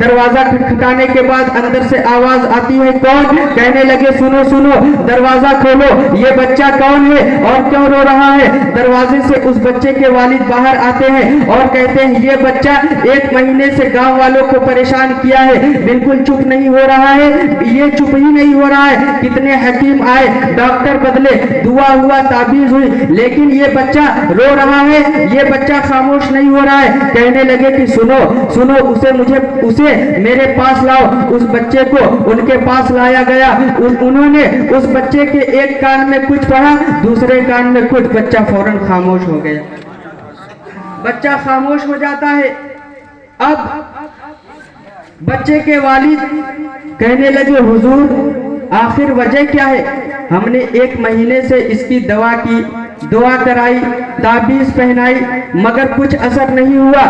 दरवाजा खटखटाने के बाद अंदर से आवाज आती है, कौन? कहने लगे सुनो सुनो, दरवाजा खोलो, ये बच्चा कौन है और क्यों रो रहा है? दरवाजे से उस बच्चे के वालिद बाहर आते हैं और कहते हैं ये बच्चा 1 महीने से गांव वालों को परेशान किया है, बिल्कुल चुप नहीं हो रहा है, ये चुप ही नहीं हो रहा है। कितने हकीम आए, डॉक्टर बदले, दुआ हुआ, ताबीज हुई, लेकिन ये बच्चा रो रहा है, ये बच्चा खामोश नहीं हो रहा है। कहने लगे कि सुनो सुनो, उसे मेरे पास लाओ। उस बच्चे को उनके पास लाया गया। उन्होंने उस बच्चे के एक कान में कुछ पढ़ा, दूसरे कान में कुछ, बच्चा फौरन खामोश हो गया। बच्चा खामोश हो जाता है। अब बच्चे के वालिद कहने लगे हुजूर आखिर वजह क्या है? हमने 1 महीने से इसकी दवा की, दुआ कराई, ताबीज पहनाई, मगर कुछ असर नहीं हुआ।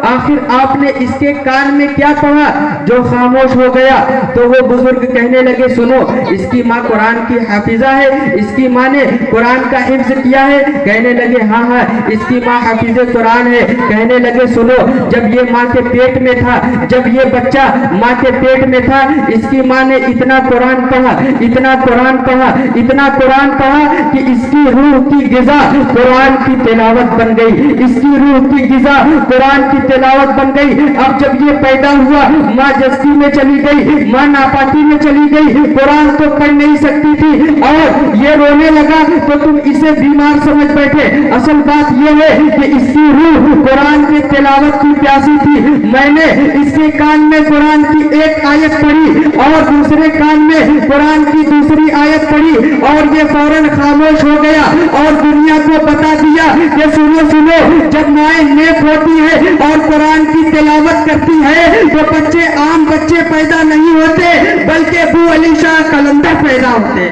आखिर आपने इसके कान में क्या पढ़ा जो खामोश हो गया? तो वो बुजुर्ग कहने लगे सुनो, इसकी माँ कुरान की हाफिजा है, इसकी माँ ने कुरान का हिफ्ज किया है। कहने लगे हाँ हाँ, इसकी माँ हाफिज कुरान है। कहने लगे सुनो, जब ये माँ के पेट में था, जब ये बच्चा माँ के पेट में था, इसकी माँ ने इतना कुरान पढ़ा, इतना कुरान पढ़ा, इतना कुरान पढ़ा कि इसकी रूह की गिज़ा कुरान की तिलावत बन गई, इसकी रूह की गिज़ा कुरान की तिलावत बन गई। अब जब ये पैदा हुआ, माँ जस्ती में चली गई, माँ नापाकी में चली गई, कुरान तो पढ़ नहीं सकती थी और ये रोने लगा तो तुम इसे बीमार समझ बैठे। असल बात ये है कि इसकी रूह कुरान की तिलावत की प्यासी थी। मैंने इसके कान में कुरान की एक आयत पढ़ी और दूसरे कान में कुरान की दूसरी आयत पढ़ी और ये फौरन खामोश हो गया और दुनिया को बता दिया कि सुनो सुनो, जब माएँ नेक होती है और कुरान की तिलावत करती है तो बच्चे आम बच्चे पैदा नहीं होते, बल्कि अबू अली शाह कलंदर पैदा होते।